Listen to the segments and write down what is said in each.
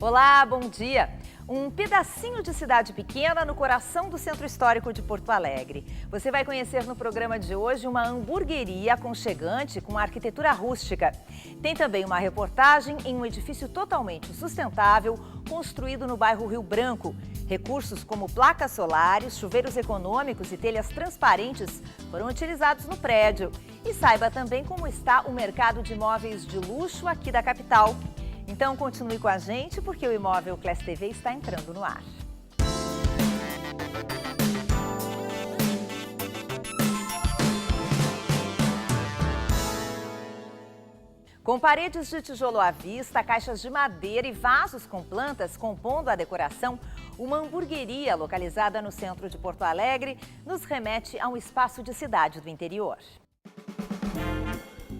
Olá, bom dia! Um pedacinho de cidade pequena no coração do Centro Histórico de Porto Alegre. Você vai conhecer no programa de hoje uma hamburgueria aconchegante com arquitetura rústica. Tem também uma reportagem em um edifício totalmente sustentável construído no bairro Rio Branco. Recursos como placas solares, chuveiros econômicos e telhas transparentes foram utilizados no prédio. E saiba também como está o mercado de imóveis de luxo aqui da capital. Então continue com a gente porque o Imóvel Class TV está entrando no ar. Com paredes de tijolo à vista, caixas de madeira e vasos com plantas compondo a decoração, uma hamburgueria localizada no centro de Porto Alegre nos remete a um espaço de cidade do interior.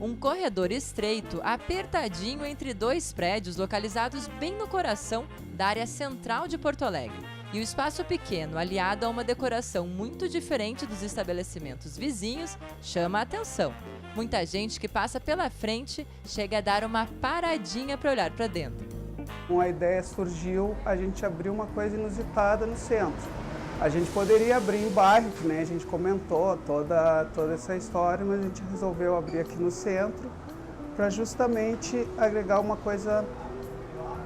Um corredor estreito, apertadinho entre dois prédios localizados bem no coração da área central de Porto Alegre. E o espaço pequeno, aliado a uma decoração muito diferente dos estabelecimentos vizinhos, chama a atenção. Muita gente que passa pela frente chega a dar uma paradinha para olhar para dentro. Com a ideia surgiu a gente abrir uma coisa inusitada no centro. A gente poderia abrir em bairro, que nem a gente comentou, toda essa história, mas a gente resolveu abrir aqui no centro para justamente agregar uma coisa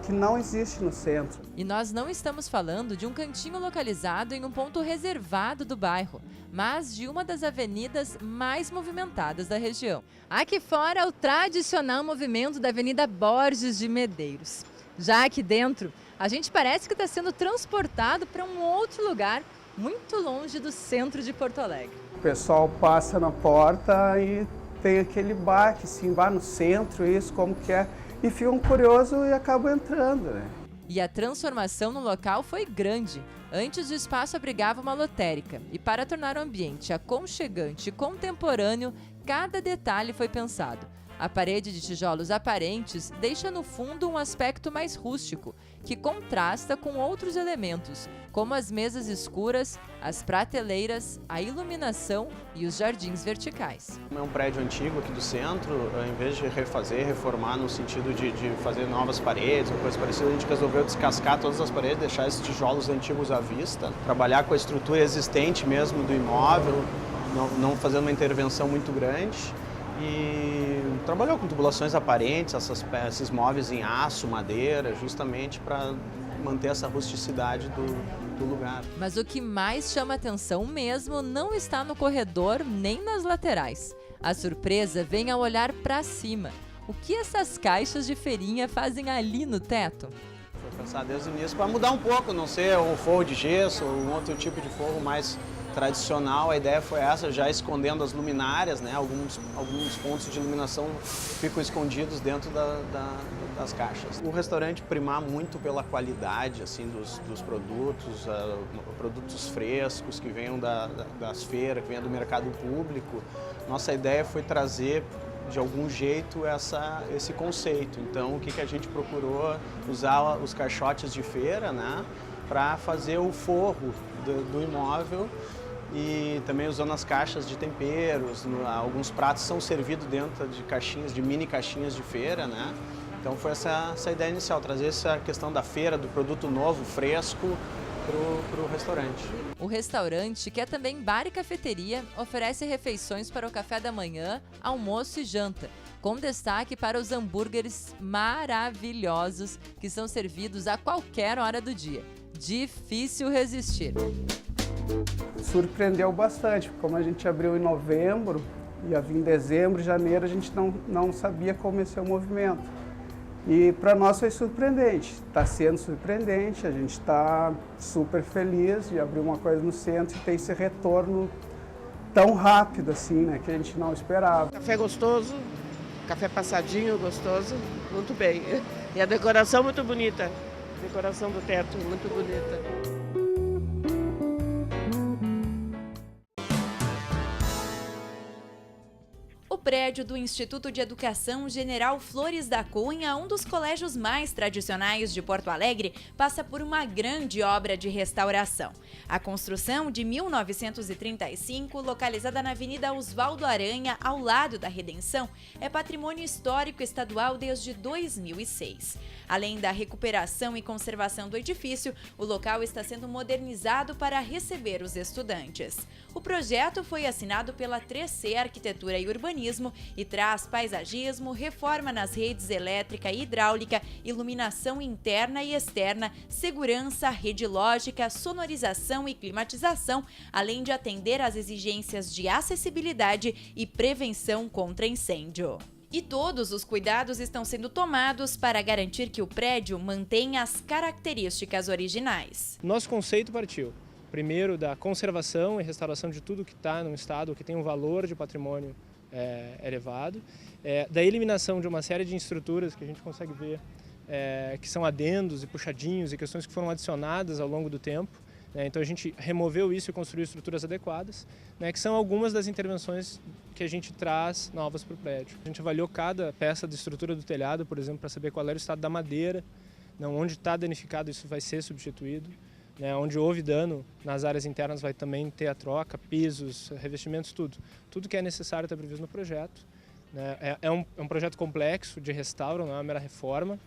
que não existe no centro. E nós não estamos falando de um cantinho localizado em um ponto reservado do bairro, mas de uma das avenidas mais movimentadas da região. Aqui fora, o tradicional movimento da Avenida Borges de Medeiros. Já aqui dentro, a gente parece que está sendo transportado para um outro lugar, muito longe do centro de Porto Alegre. O pessoal passa na porta e tem aquele baque, assim, vai no centro, isso, como que é, e ficam curiosos e acabam entrando, né? E a transformação no local foi grande. Antes o espaço abrigava uma lotérica e para tornar o ambiente aconchegante e contemporâneo, cada detalhe foi pensado. A parede de tijolos aparentes deixa no fundo um aspecto mais rústico, que contrasta com outros elementos, como as mesas escuras, as prateleiras, a iluminação e os jardins verticais. É um prédio antigo aqui do centro, em vez de refazer, reformar no sentido de fazer novas paredes ou coisa parecida, a gente resolveu descascar todas as paredes, deixar esses tijolos antigos à vista, trabalhar com a estrutura existente mesmo do imóvel, não fazendo uma intervenção muito grande. E trabalhou com tubulações aparentes, esses móveis em aço, madeira, justamente para manter essa rusticidade do lugar. Mas o que mais chama atenção mesmo não está no corredor nem nas laterais. A surpresa vem ao olhar para cima. O que essas caixas de feirinha fazem ali no teto? Foi pensado desde o início para mudar um pouco, não ser um forro de gesso ou um outro tipo de forro mais tradicional. A ideia foi essa, já escondendo as luminárias, né? Alguns pontos de iluminação ficam escondidos dentro das caixas. O restaurante primar muito pela qualidade assim, dos produtos, produtos frescos que venham das feiras, que venham do mercado público. Nossa ideia foi trazer de algum jeito esse conceito. Então o que a gente procurou? Usar os caixotes de feira, né? Para fazer o forro do imóvel e também usando as caixas de temperos. Alguns pratos são servidos dentro de caixinhas, de mini caixinhas de feira, né? Então foi essa ideia inicial, trazer essa questão da feira, do produto novo, fresco, para o restaurante. O restaurante, que é também bar e cafeteria, oferece refeições para o café da manhã, almoço e janta, com destaque para os hambúrgueres maravilhosos que são servidos a qualquer hora do dia. Difícil resistir. Surpreendeu bastante, como a gente abriu em novembro, ia vir em dezembro, janeiro, a gente não sabia como ia ser o movimento. E para nós foi surpreendente, está sendo surpreendente, a gente está super feliz de abrir uma coisa no centro e ter esse retorno tão rápido assim, né, que a gente não esperava. Café gostoso, café passadinho gostoso, muito bem. E a decoração muito bonita, decoração do teto muito bonita. O prédio do Instituto de Educação General Flores da Cunha, um dos colégios mais tradicionais de Porto Alegre, passa por uma grande obra de restauração. A construção de 1935, localizada na Avenida Osvaldo Aranha, ao lado da Redenção, é patrimônio histórico estadual desde 2006. Além da recuperação e conservação do edifício, o local está sendo modernizado para receber os estudantes. O projeto foi assinado pela 3C Arquitetura e Urbanismo e traz paisagismo, reforma nas redes elétrica e hidráulica, iluminação interna e externa, segurança, rede lógica, sonorização e climatização, além de atender às exigências de acessibilidade e prevenção contra incêndio. E todos os cuidados estão sendo tomados para garantir que o prédio mantenha as características originais. Nosso conceito partiu, primeiro, da conservação e restauração de tudo que está num estado que tem um valor de patrimônio elevado, da eliminação de uma série de estruturas que a gente consegue ver que são adendos e puxadinhos e questões que foram adicionadas ao longo do tempo. Então a gente removeu isso e construiu estruturas adequadas, que são algumas das intervenções que a gente traz novas para o prédio. A gente avaliou cada peça de estrutura do telhado, por exemplo, para saber qual era o estado da madeira, onde está danificado isso vai ser substituído, onde houve dano nas áreas internas vai também ter a troca, pisos, revestimentos, tudo. Tudo que é necessário está previsto no projeto. É um projeto complexo de restauro, não é uma mera reforma,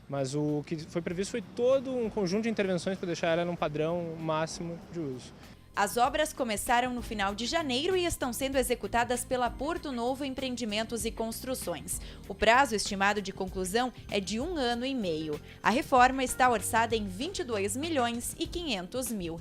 mas o que foi previsto foi todo um conjunto de intervenções para deixar ela num padrão máximo de uso. As obras começaram no final de janeiro e estão sendo executadas pela Porto Novo Empreendimentos e Construções. O prazo estimado de conclusão é de 1 ano e meio. A reforma está orçada em R$22.500 mil.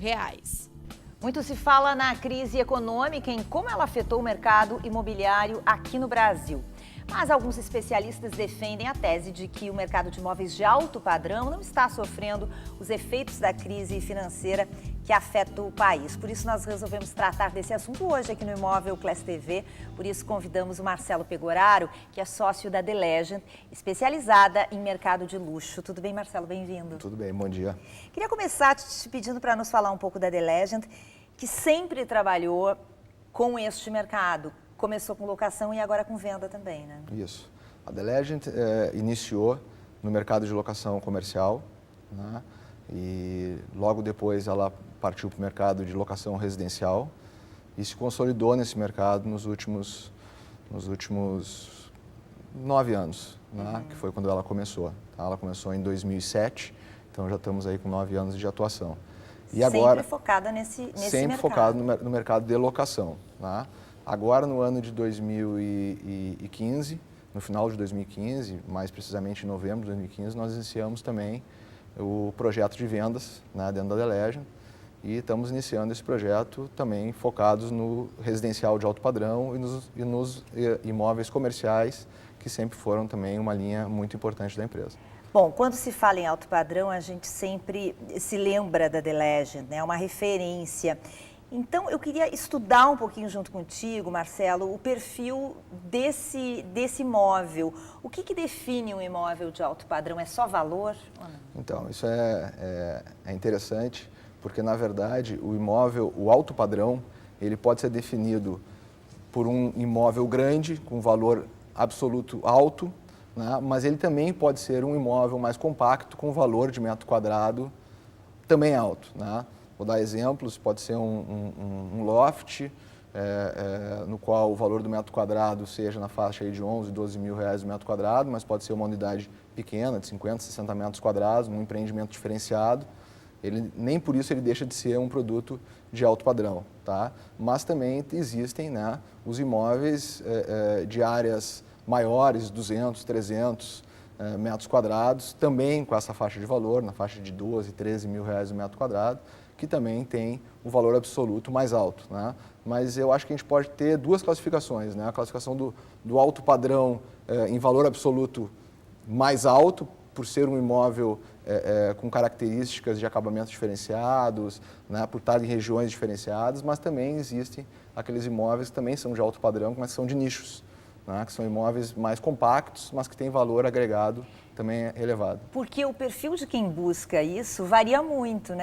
Muito se fala na crise econômica, em como ela afetou o mercado imobiliário aqui no Brasil. Mas alguns especialistas defendem a tese de que o mercado de imóveis de alto padrão não está sofrendo os efeitos da crise financeira que afeta o país. Por isso, nós resolvemos tratar desse assunto hoje aqui no Imóvel Class TV. Por isso, convidamos o Marcelo Pegoraro, que é sócio da The Legend, especializada em mercado de luxo. Tudo bem, Marcelo? Bem-vindo. Tudo bem, bom dia. Queria começar te pedindo para nos falar um pouco da The Legend, que sempre trabalhou com este mercado. Começou com locação e agora com venda também, né? Isso. A The Legend iniciou no mercado de locação comercial, e logo depois ela partiu para o mercado de locação residencial e se consolidou nesse mercado nos últimos 9 anos, que foi quando ela começou. Ela começou em 2007, então já estamos aí com 9 anos de atuação. E agora, sempre focada nesse sempre mercado. Focado no mercado de locação. Agora, no ano de 2015, no final de 2015, mais precisamente em novembro de 2015, nós iniciamos também o projeto de vendas dentro da The Legend e estamos iniciando esse projeto também focados no residencial de alto padrão e nos imóveis comerciais, que sempre foram também uma linha muito importante da empresa. Bom, quando se fala em alto padrão, a gente sempre se lembra da The Legend, né? É uma referência. Então, eu queria estudar um pouquinho junto contigo, Marcelo, o perfil desse imóvel. O que define um imóvel de alto padrão? É só valor ou não? Então, isso é interessante, porque, na verdade, o alto padrão, ele pode ser definido por um imóvel grande, com valor absoluto alto, mas ele também pode ser um imóvel mais compacto, com valor de metro quadrado também alto. Vou dar exemplos, pode ser um loft, no qual o valor do metro quadrado seja na faixa aí de 11, 12 mil reais o metro quadrado, mas pode ser uma unidade pequena, de 50, 60 metros quadrados, um empreendimento diferenciado. Nem por isso ele deixa de ser um produto de alto padrão, Mas também existem os imóveis de áreas maiores, 200, 300 metros quadrados, também com essa faixa de valor, na faixa de 12, 13 mil reais o metro quadrado, que também tem um valor absoluto mais alto. Mas eu acho que a gente pode ter duas classificações. A classificação do alto padrão em valor absoluto mais alto, por ser um imóvel com características de acabamentos diferenciados, por estar em regiões diferenciadas, mas também existem aqueles imóveis que também são de alto padrão, mas são de nichos, que são imóveis mais compactos, mas que têm valor agregado também elevado. Porque o perfil de quem busca isso varia muito,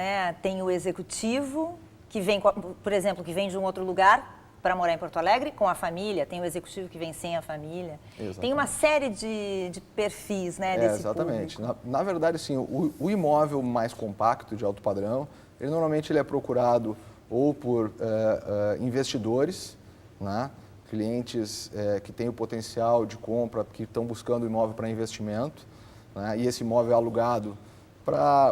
Tem o executivo, que vem, por exemplo, que vem de um outro lugar, para morar em Porto Alegre com a família, tem o executivo que vem sem a família. Exatamente. Tem uma série de perfis, né, desse exatamente. público. Na verdade, sim, o imóvel mais compacto, de alto padrão, ele normalmente ele é procurado ou por investidores, né, clientes que têm o potencial de compra, que estão buscando imóvel para investimento, né, e esse imóvel é alugado para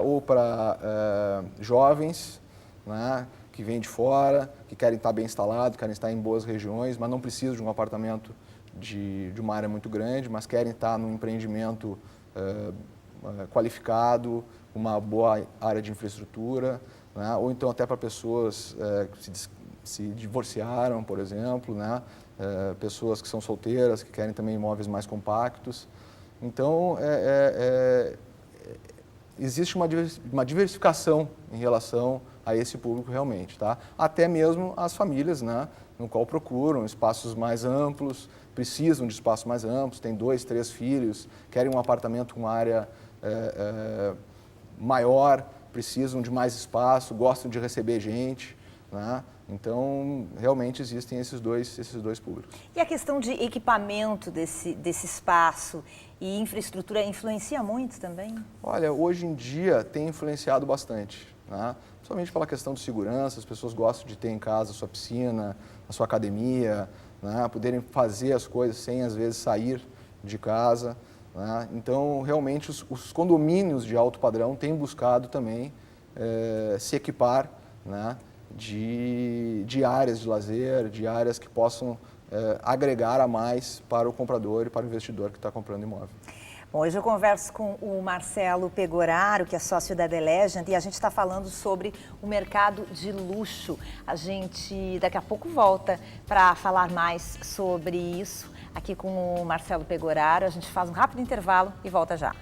jovens, né, que vêm de fora, que querem estar bem instalados, querem estar em boas regiões, mas não precisam de um apartamento de uma área muito grande, mas querem estar num empreendimento qualificado, uma boa área de infraestrutura, né, ou então até para pessoas que se divorciaram, por exemplo, né, pessoas que são solteiras, que querem também imóveis mais compactos. Então, existe uma diversificação em relação a esse público realmente, tá? Até mesmo as famílias, né, no qual procuram espaços mais amplos, precisam de espaços mais amplos, têm 2, 3 filhos, querem um apartamento com uma área maior, precisam de mais espaço, gostam de receber gente, né? Então, realmente existem esses dois públicos. E a questão de equipamento desse espaço e infraestrutura influencia muito também? Olha, hoje em dia tem influenciado bastante, né? Principalmente pela questão de segurança, as pessoas gostam de ter em casa a sua piscina, a sua academia, né? Poderem fazer as coisas sem, às vezes, sair de casa, né? Então, realmente, os condomínios de alto padrão têm buscado também se equipar, né, de áreas de lazer, de áreas que possam agregar a mais para o comprador e para o investidor que está comprando imóvel. Bom, hoje eu converso com o Marcelo Pegoraro, que é sócio da The Legend, e a gente está falando sobre o mercado de luxo. A gente daqui a pouco volta para falar mais sobre isso aqui com o Marcelo Pegoraro. A gente faz um rápido intervalo e volta já.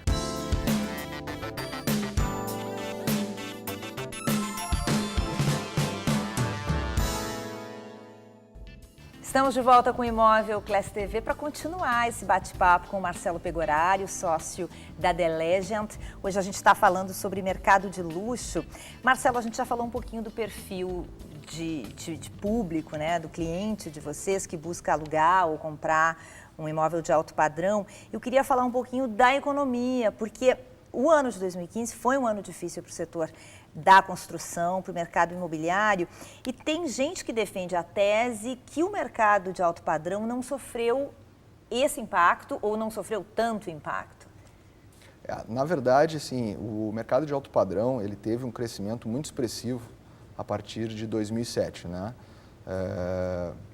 Estamos de volta com o Imóvel Class TV para continuar esse bate-papo com o Marcelo Pegoraro, sócio da The Legend. Hoje a gente está falando sobre mercado de luxo. Marcelo, a gente já falou um pouquinho do perfil de público, né, do cliente de vocês que busca alugar ou comprar um imóvel de alto padrão. Eu queria falar um pouquinho da economia, porque o ano de 2015 foi um ano difícil para o setor da construção, para o mercado imobiliário, e tem gente que defende a tese que o mercado de alto padrão não sofreu esse impacto ou não sofreu tanto impacto. Na verdade, sim, o mercado de alto padrão ele teve um crescimento muito expressivo a partir de 2007, né?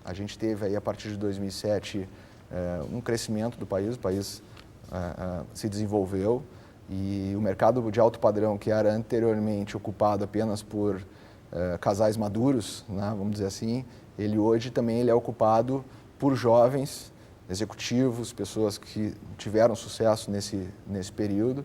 A gente teve aí a partir de 2007 um crescimento do país, o país se desenvolveu. E o mercado de alto padrão, que era anteriormente ocupado apenas por casais maduros, né, vamos dizer assim, ele hoje também ele é ocupado por jovens, executivos, pessoas que tiveram sucesso nesse período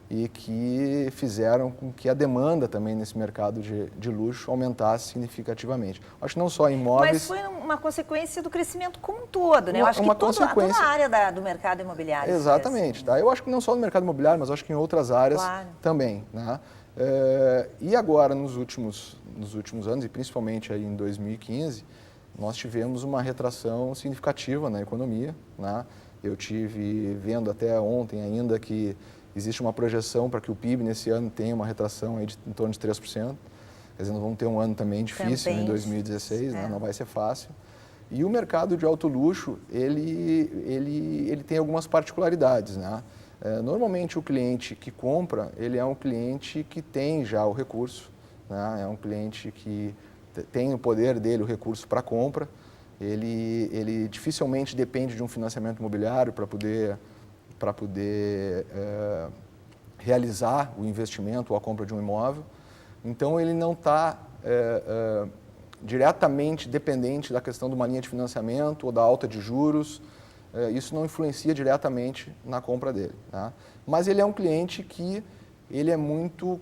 e que fizeram com que a demanda também nesse mercado de luxo aumentasse significativamente. Acho que não só imóveis... Mas foi uma consequência do crescimento como um todo, né? Eu acho que toda a área do mercado imobiliário. Exatamente. Tá? Eu acho que não só no mercado imobiliário, mas acho que em outras áreas também. Né? E agora, nos últimos anos, e principalmente aí em 2015, nós tivemos uma retração significativa na economia. Né? Eu tive vendo até ontem ainda que existe uma projeção para que o PIB nesse ano tenha uma retração aí em torno de 3%. Quer dizer, nós vamos ter um ano também difícil em 2016, né? Não vai ser fácil. E o mercado de alto luxo, ele tem algumas particularidades, né? Normalmente o cliente que compra, ele é um cliente que tem já o recurso, né? É um cliente que tem o poder dele, o recurso para compra. Ele dificilmente depende de um financiamento imobiliário para poder realizar o investimento ou a compra de um imóvel. Então, ele não está diretamente dependente da questão de uma linha de financiamento ou da alta de juros. Isso não influencia diretamente na compra dele. Tá? Mas ele é um cliente que ele é muito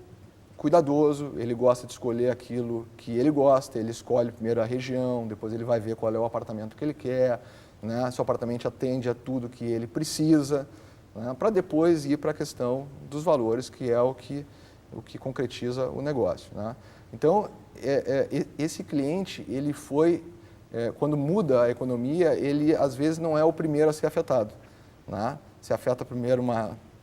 cuidadoso, ele gosta de escolher aquilo que ele gosta, ele escolhe primeiro a região, depois ele vai ver qual é o apartamento que ele quer, né? Se o apartamento atende a tudo que ele precisa, né? Para depois ir para a questão dos valores, que é o que concretiza o negócio. Né? Então, esse cliente ele foi quando muda a economia, ele às vezes não é o primeiro a ser afetado, né? Se afeta primeiro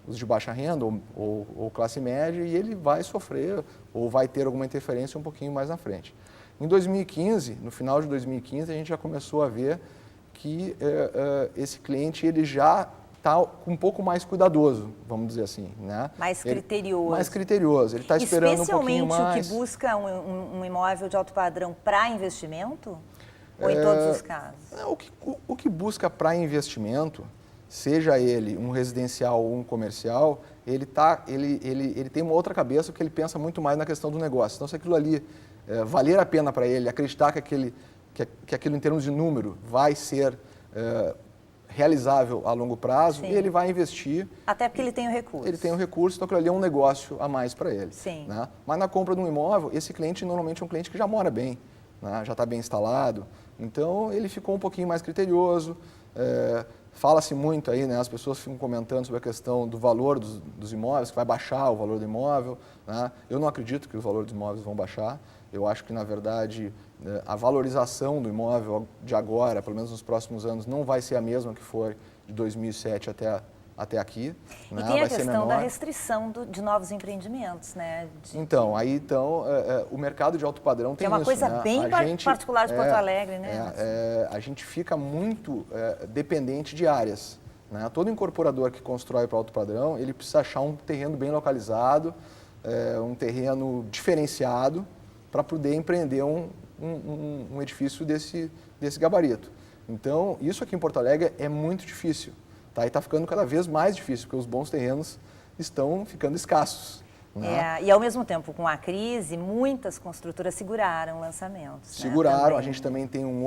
os de baixa renda ou classe média e ele vai sofrer ou vai ter alguma interferência um pouquinho mais na frente. Em 2015, no final de 2015, a gente já começou a ver que esse cliente ele já está um pouco mais cuidadoso, vamos dizer assim, né? Mais criterioso. Mais criterioso, ele está esperando um pouquinho mais. Especialmente o que busca um imóvel de alto padrão para investimento? Ou em todos os casos? O que busca para investimento, seja ele um residencial ou um comercial, ele tem uma outra cabeça porque ele pensa muito mais na questão do negócio. Então, se aquilo ali valer a pena para ele, acreditar que aquilo em termos de número vai ser realizável a longo prazo, Sim. ele vai investir. Até porque ele tem o recurso. Ele tem o recurso, então aquilo ali é um negócio a mais para ele. Sim. Né? Mas na compra de um imóvel, esse cliente normalmente é um cliente que já mora bem, né? Já está bem instalado, então ele ficou um pouquinho mais criterioso. Fala-se muito aí, né? As pessoas ficam comentando sobre a questão do valor dos imóveis, que vai baixar o valor do imóvel, né? Eu não acredito que os valores dos imóveis vão baixar. Eu acho que, na verdade, a valorização do imóvel de agora, pelo menos nos próximos anos, não vai ser a mesma que foi de 2007 até aqui. E né? tem a Vai ser questão da menor. restrição de novos empreendimentos, né? Então, o mercado de alto padrão tem Que é uma isso, coisa né? bem A gente, particular de Porto Alegre, né? A gente fica muito dependente de áreas, né? Todo incorporador que constrói para alto padrão, ele precisa achar um terreno bem localizado, um terreno diferenciado, para poder empreender um edifício desse gabarito. Então, isso aqui em Porto Alegre é muito difícil. Tá? E está ficando cada vez mais difícil, porque os bons terrenos estão ficando escasos. Né? E ao mesmo tempo, com a crise, muitas construtoras seguraram lançamentos. Seguraram, né? a gente também tem uma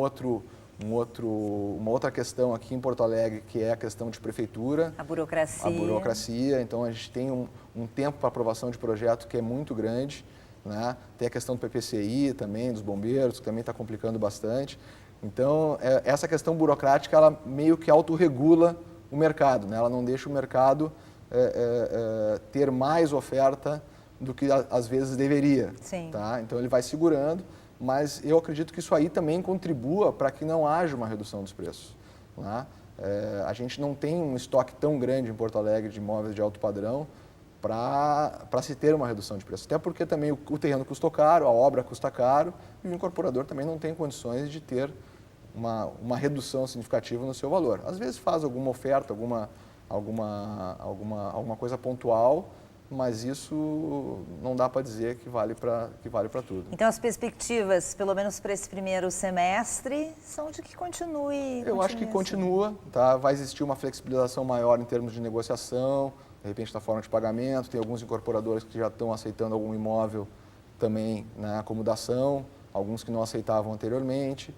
outra questão aqui em Porto Alegre, que é a questão de prefeitura. A burocracia. A burocracia, então a gente tem um tempo para aprovação de projeto que é muito grande. Né? Tem a questão do PPCI também, dos bombeiros, que também está complicando bastante. Então, essa questão burocrática, ela meio que autorregula o mercado, né? Ela não deixa o mercado ter mais oferta do que às vezes deveria. Sim. Tá? Então, ele vai segurando, mas eu acredito que isso aí também contribua para que não haja uma redução dos preços. Né? A gente não tem um estoque tão grande em Porto Alegre de imóveis de alto padrão para se ter uma redução de preço. Até porque também o terreno custa caro, a obra custa caro, e o incorporador também não tem condições de ter uma redução significativa no seu valor. Às vezes faz alguma oferta, alguma coisa pontual, mas isso não dá para dizer que vale para tudo. Então, as perspectivas, pelo menos para esse primeiro semestre, são de que continue. Eu acho que continua, tá? Vai existir uma flexibilização maior em termos de negociação, de repente, na forma de pagamento. Tem alguns incorporadores que já estão aceitando algum imóvel também na acomodação, alguns que não aceitavam anteriormente.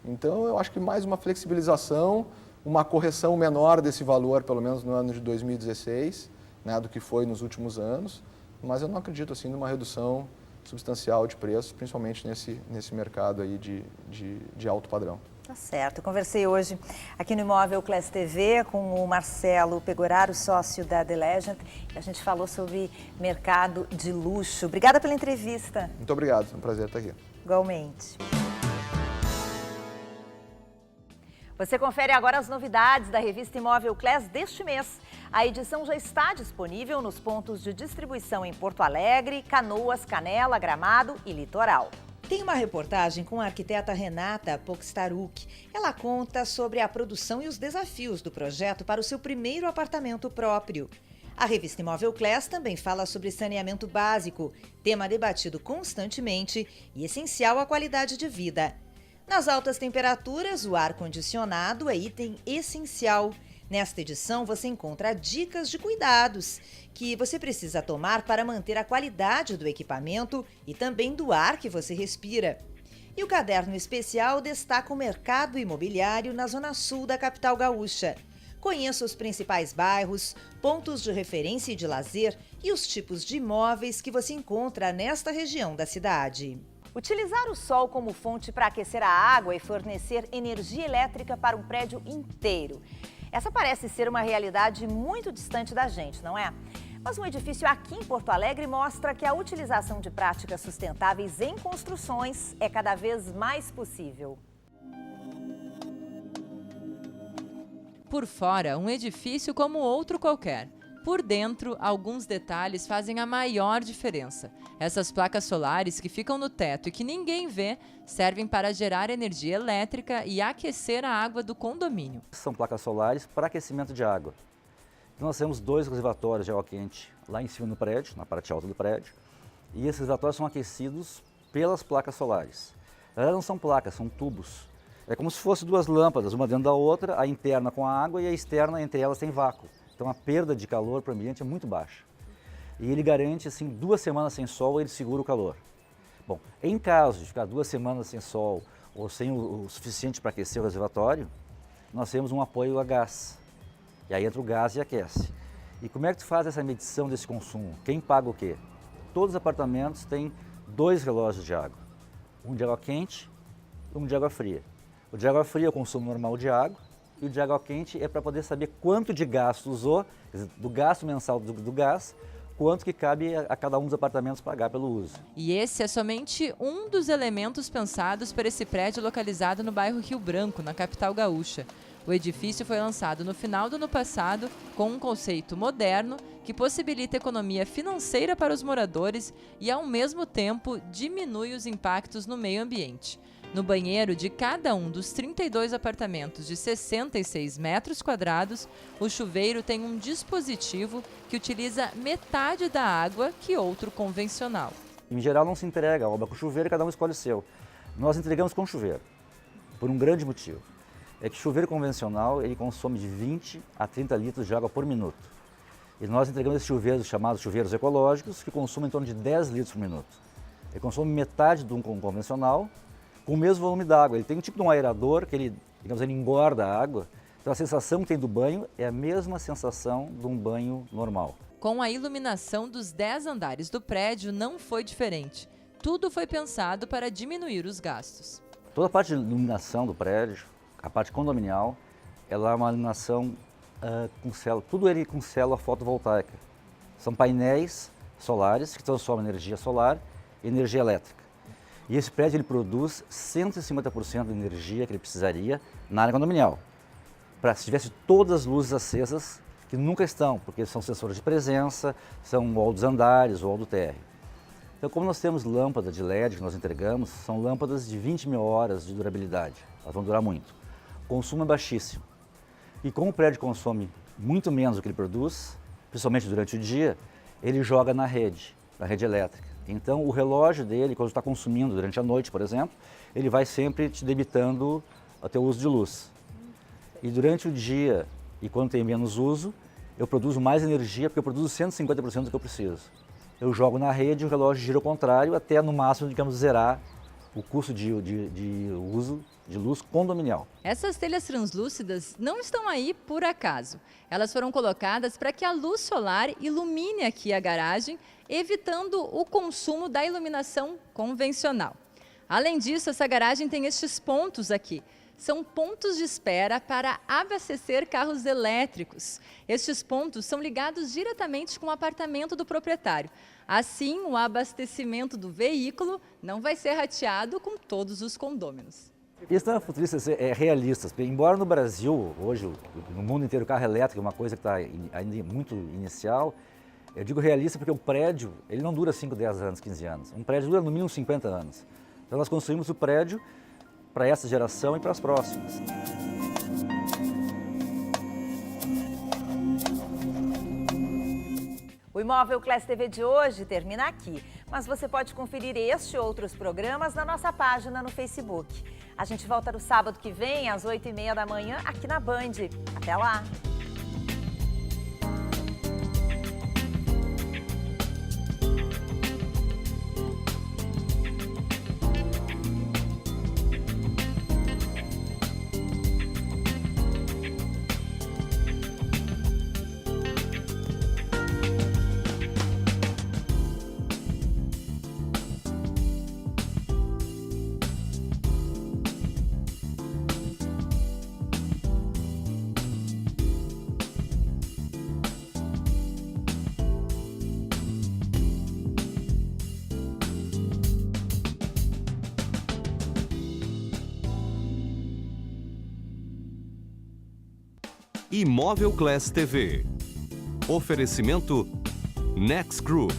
Então, eu acho que mais uma flexibilização, uma correção menor desse valor, pelo menos no ano de 2016, né, do que foi nos últimos anos, mas eu não acredito assim numa redução substancial de preços, principalmente nesse mercado aí de alto padrão. Tá certo. Eu conversei hoje aqui no Imóvel Class TV com o Marcelo Pegoraro, sócio da The Legend. A gente falou sobre mercado de luxo. Obrigada pela entrevista. Muito obrigado, é um prazer estar aqui. Igualmente. Você confere agora as novidades da revista Imóvel Class deste mês. A edição já está disponível nos pontos de distribuição em Porto Alegre, Canoas, Canela, Gramado e Litoral. Tem uma reportagem com a arquiteta Renata Pokstaruk. Ela conta sobre a produção e os desafios do projeto para o seu primeiro apartamento próprio. A revista Imóvel Class também fala sobre saneamento básico, tema debatido constantemente e essencial à qualidade de vida. Nas altas temperaturas, o ar-condicionado é item essencial. Nesta edição, você encontra dicas de cuidados que você precisa tomar para manter a qualidade do equipamento e também do ar que você respira. E o caderno especial destaca o mercado imobiliário na zona sul da capital gaúcha. Conheça os principais bairros, pontos de referência e de lazer e os tipos de imóveis que você encontra nesta região da cidade. Utilizar o sol como fonte para aquecer a água e fornecer energia elétrica para um prédio inteiro. Essa parece ser uma realidade muito distante da gente, não é? Mas um edifício aqui em Porto Alegre mostra que a utilização de práticas sustentáveis em construções é cada vez mais possível. Por fora, um edifício como outro qualquer. Por dentro, alguns detalhes fazem a maior diferença. Essas placas solares que ficam no teto e que ninguém vê, servem para gerar energia elétrica e aquecer a água do condomínio. São placas solares para aquecimento de água. Então, nós temos 2 reservatórios de água quente lá em cima do prédio, na parte alta do prédio, e esses reservatórios são aquecidos pelas placas solares. Na verdade, não são placas, são tubos. É como se fossem 2 lâmpadas, uma dentro da outra, a interna com a água e a externa entre elas tem vácuo. Então a perda de calor para o ambiente é muito baixa. E ele garante, assim, 2 semanas sem sol, ele segura o calor. Bom, em caso de ficar 2 semanas sem sol ou sem o suficiente para aquecer o reservatório, nós temos um apoio a gás. E aí entra o gás e aquece. E como é que tu faz essa medição desse consumo? Quem paga o quê? Todos os apartamentos têm 2 relógios de água. Um de água quente e um de água fria. O de água fria é o consumo normal de água e o de água quente é para poder saber quanto de gasto usou, quer dizer, do gasto mensal do gás, quanto que cabe a cada um dos apartamentos pagar pelo uso. E esse é somente um dos elementos pensados para esse prédio localizado no bairro Rio Branco, na capital gaúcha. O edifício foi lançado no final do ano passado com um conceito moderno que possibilita economia financeira para os moradores e, ao mesmo tempo, diminui os impactos no meio ambiente. No banheiro de cada um dos 32 apartamentos de 66 metros quadrados, o chuveiro tem um dispositivo que utiliza metade da água que outro convencional. Em geral não se entrega a obra com chuveiro e cada um escolhe o seu. Nós entregamos com chuveiro, por um grande motivo. É que chuveiro convencional ele consome de 20 a 30 litros de água por minuto. E nós entregamos esses chuveiros chamados chuveiros ecológicos que consomem em torno de 10 litros por minuto. Ele consome metade de um convencional, com o mesmo volume d'água. Ele tem um tipo de um aerador que ele engorda a água. Então a sensação que tem do banho é a mesma sensação de um banho normal. Com a iluminação dos 10 andares do prédio não foi diferente. Tudo foi pensado para diminuir os gastos. Toda a parte de iluminação do prédio, a parte condominial, ela é uma iluminação com célula, tudo ele com célula fotovoltaica. São painéis solares que transformam energia solar em energia elétrica. E esse prédio ele produz 150% da energia que ele precisaria na área condominial. Se tivesse todas as luzes acesas, que nunca estão, porque são sensores de presença, são o hall dos andares, o hall do térreo. Então, como nós temos lâmpadas de LED que nós entregamos, são lâmpadas de 20 mil horas de durabilidade. Elas vão durar muito. O consumo é baixíssimo. E como o prédio consome muito menos do que ele produz, principalmente durante o dia, ele joga na rede elétrica. Então, o relógio dele, quando está consumindo durante a noite, por exemplo, ele vai sempre te debitando o teu uso de luz. E durante o dia, e quando tem menos uso, eu produzo mais energia, porque eu produzo 150% do que eu preciso. Eu jogo na rede, o relógio gira ao contrário, até no máximo, digamos, zerar o custo de uso de luz condominial. Essas telhas translúcidas não estão aí por acaso. Elas foram colocadas para que a luz solar ilumine aqui a garagem, evitando o consumo da iluminação convencional. Além disso, essa garagem tem estes pontos aqui. São pontos de espera para abastecer carros elétricos. Estes pontos são ligados diretamente com o apartamento do proprietário. Assim, o abastecimento do veículo não vai ser rateado com todos os condôminos. Isso não é futurista, é realista. Embora no Brasil, hoje, no mundo inteiro, o carro elétrico é uma coisa que está ainda muito inicial, eu digo realista porque o prédio ele não dura 5, 10 anos, 15 anos. Um prédio dura no mínimo 50 anos. Então nós construímos o prédio para essa geração e para as próximas. O Imóvel Class TV de hoje termina aqui, mas você pode conferir este e outros programas na nossa página no Facebook. A gente volta no sábado que vem, às 8h30 da manhã, aqui na Band. Até lá! e Móvel Class TV. Oferecimento Next Group,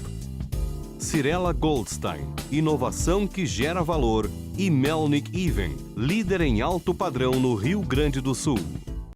Cirela Goldstein, inovação que gera valor, e Melnick Even, líder em alto padrão no Rio Grande do Sul.